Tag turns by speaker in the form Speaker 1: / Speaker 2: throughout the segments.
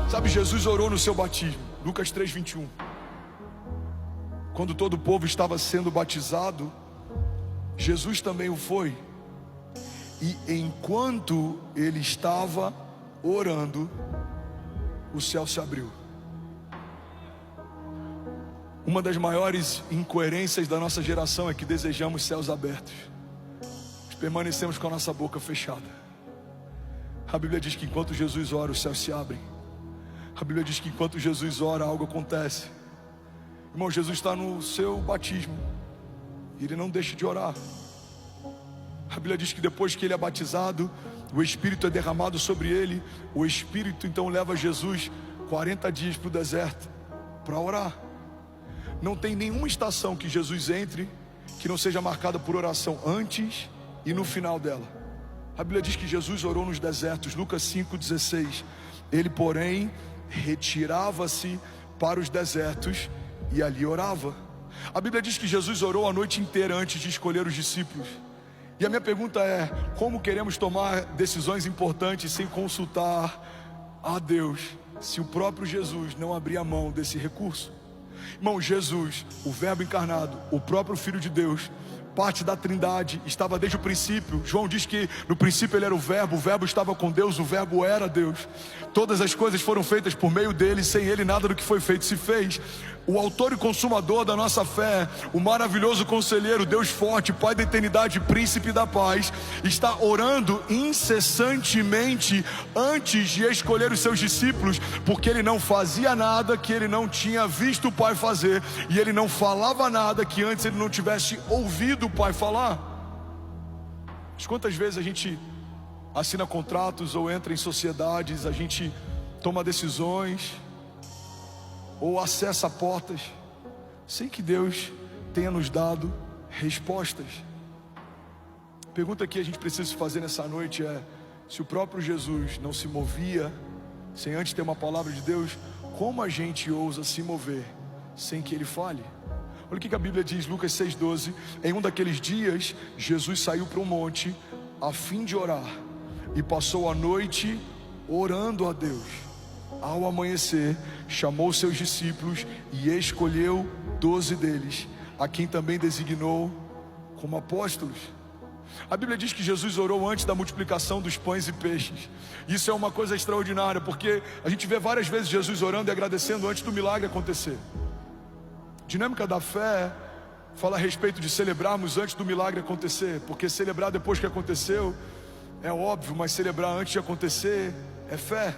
Speaker 1: Sabe, Jesus orou no seu batismo, Lucas 3:21. Quando todo o povo estava sendo batizado, Jesus também o foi. E enquanto ele estava orando, o céu se abriu. Uma das maiores incoerências da nossa geração é que desejamos céus abertos, mas permanecemos com a nossa boca fechada. A Bíblia diz que enquanto Jesus ora, os céus se abrem. A Bíblia diz que enquanto Jesus ora, algo acontece. Irmão, Jesus está no seu batismo e ele não deixa de orar. A Bíblia diz que depois que ele é batizado, o Espírito é derramado sobre ele. O Espírito então leva Jesus 40 dias para o deserto para orar. Não tem nenhuma estação que Jesus entre que não seja marcada por oração antes e no final dela. A Bíblia diz que Jesus orou nos desertos, Lucas 5:16. Ele, porém, retirava-se para os desertos e ali orava. A Bíblia diz que Jesus orou a noite inteira antes de escolher os discípulos. E a minha pergunta é: como queremos tomar decisões importantes sem consultar a Deus, se o próprio Jesus não abrir a mão desse recurso? Irmão, Jesus, o Verbo encarnado, o próprio Filho de Deus, parte da Trindade, estava desde o princípio. João diz que no princípio ele era o Verbo estava com Deus, o Verbo era Deus. Todas as coisas foram feitas por meio dele, sem ele nada do que foi feito se fez. O autor e consumador da nossa fé, o maravilhoso conselheiro, Deus forte, Pai da eternidade, Príncipe da paz, está orando incessantemente antes de escolher os seus discípulos, porque ele não fazia nada que ele não tinha visto o Pai fazer, e ele não falava nada que antes ele não tivesse ouvido o Pai falar. Mas quantas vezes a gente assina contratos ou entra em sociedades, a gente toma decisões ou acessa portas sem que Deus tenha nos dado respostas? A pergunta que a gente precisa fazer nessa noite é: se o próprio Jesus não se movia sem antes ter uma palavra de Deus, como a gente ousa se mover sem que ele fale? Olha o que a Bíblia diz, Lucas 6:12. Em um daqueles dias, Jesus saiu para um monte a fim de orar e passou a noite orando a Deus. Ao amanhecer, chamou seus discípulos e escolheu 12 deles, a quem também designou como apóstolos. A Bíblia diz que Jesus orou antes da multiplicação dos pães e peixes. Isso é uma coisa extraordinária, porque a gente vê várias vezes Jesus orando e agradecendo antes do milagre acontecer. Dinâmica da fé fala a respeito de celebrarmos antes do milagre acontecer, porque celebrar depois que aconteceu é óbvio, mas celebrar antes de acontecer é fé.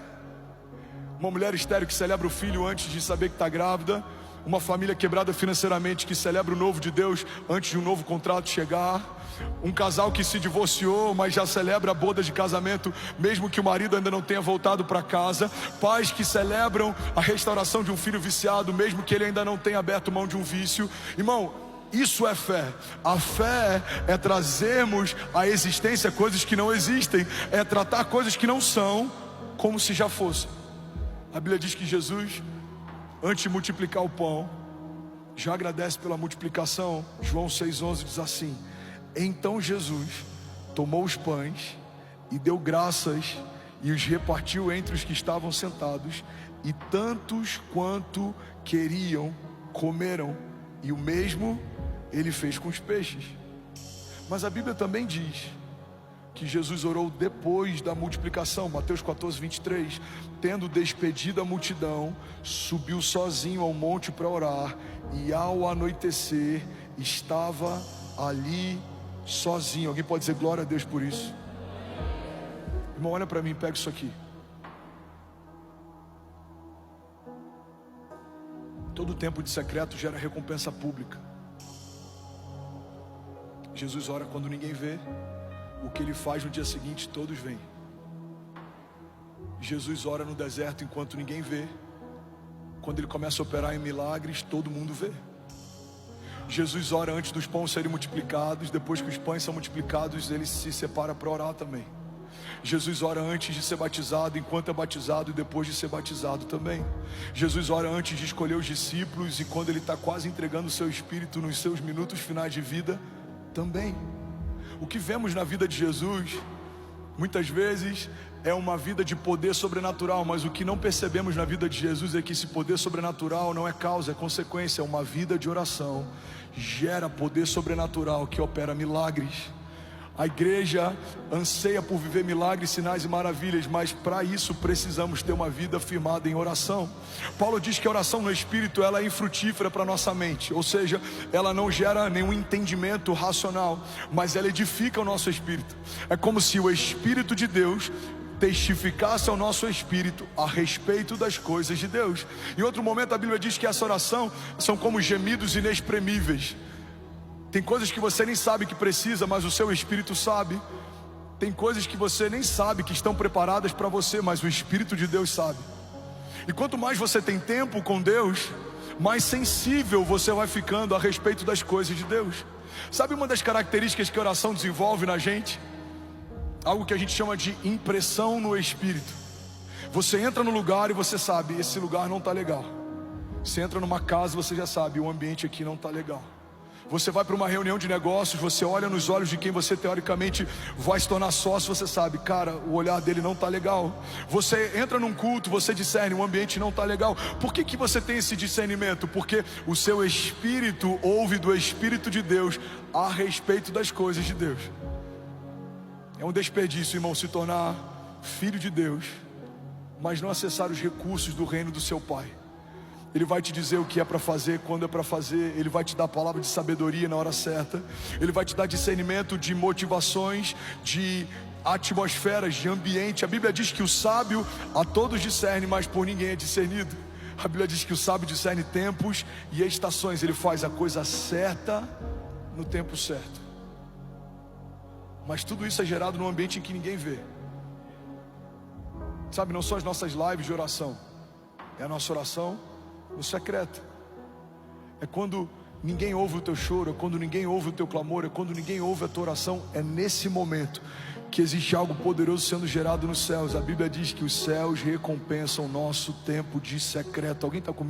Speaker 1: Uma mulher estéril que celebra o filho antes de saber que está grávida. Uma família quebrada financeiramente que celebra o novo de Deus antes de um novo contrato chegar. Um casal que se divorciou, mas já celebra a boda de casamento, mesmo que o marido ainda não tenha voltado para casa. Pais que celebram a restauração de um filho viciado, mesmo que ele ainda não tenha aberto mão de um vício. Irmão, isso é fé. A fé é trazermos à existência coisas que não existem, é tratar coisas que não são como se já fossem. A Bíblia diz que Jesus, antes de multiplicar o pão, já agradece pela multiplicação. João 6:11 diz assim: então Jesus tomou os pães e deu graças e os repartiu entre os que estavam sentados, e tantos quanto queriam comeram, e o mesmo ele fez com os peixes. Mas a Bíblia também diz que Jesus orou depois da multiplicação. Mateus 14:23. Tendo despedido a multidão, subiu sozinho ao monte para orar, e ao anoitecer estava ali sozinho. Alguém pode dizer glória a Deus por isso? Irmão, olha para mim, pega isso aqui. Todo tempo de secreto gera recompensa pública. Jesus ora quando ninguém vê. O que ele faz no dia seguinte, todos veem. Jesus ora no deserto enquanto ninguém vê. Quando ele começa a operar em milagres, todo mundo vê. Jesus ora antes dos pães serem multiplicados. Depois que os pães são multiplicados, ele se separa para orar também. Jesus ora antes de ser batizado, enquanto é batizado, e depois de ser batizado também. Jesus ora antes de escolher os discípulos, e quando ele está quase entregando o seu espírito nos seus minutos finais de vida também. O que vemos na vida de Jesus, muitas vezes, é uma vida de poder sobrenatural, mas o que não percebemos na vida de Jesus é que esse poder sobrenatural não é causa, é consequência. Uma vida de oração gera poder sobrenatural que opera milagres. A igreja anseia por viver milagres, sinais e maravilhas, mas para isso precisamos ter uma vida firmada em oração. Paulo diz que a oração no Espírito ela é infrutífera para a nossa mente, ou seja, ela não gera nenhum entendimento racional, mas ela edifica o nosso espírito. É como se o Espírito de Deus testificasse ao nosso espírito a respeito das coisas de Deus. Em outro momento a Bíblia diz que essa oração são como gemidos inexprimíveis. Tem coisas que você nem sabe que precisa, mas o seu espírito sabe. Tem coisas que você nem sabe que estão preparadas para você, mas o Espírito de Deus sabe. E quanto mais você tem tempo com Deus, mais sensível você vai ficando a respeito das coisas de Deus. Sabe uma das características que a oração desenvolve na gente? Algo que a gente chama de impressão no Espírito. Você entra no lugar e você sabe, esse lugar não está legal. Você entra numa casa, você já sabe, o ambiente aqui não está legal. Você vai para uma reunião de negócios, você olha nos olhos de quem você teoricamente vai se tornar sócio, você sabe, cara, o olhar dele não está legal. Você entra num culto, você discerne, o ambiente não está legal. Por que você tem esse discernimento? Porque o seu espírito ouve do Espírito de Deus a respeito das coisas de Deus. É um desperdício, irmão, se tornar filho de Deus, mas não acessar os recursos do reino do seu Pai. Ele vai te dizer o que é para fazer, quando é para fazer. Ele vai te dar a palavra de sabedoria na hora certa. Ele vai te dar discernimento de motivações, de atmosferas, de ambiente. A Bíblia diz que o sábio a todos discerne, mas por ninguém é discernido. A Bíblia diz que o sábio discerne tempos e estações. Ele faz a coisa certa no tempo certo. Mas tudo isso é gerado num ambiente em que ninguém vê. Sabe, não são as nossas lives de oração, é a nossa oração no secreto. É quando ninguém ouve o teu choro, é quando ninguém ouve o teu clamor, é quando ninguém ouve a tua oração. É nesse momento que existe algo poderoso sendo gerado nos céus. A Bíblia diz que os céus recompensam o nosso tempo de secreto. Alguém está comigo?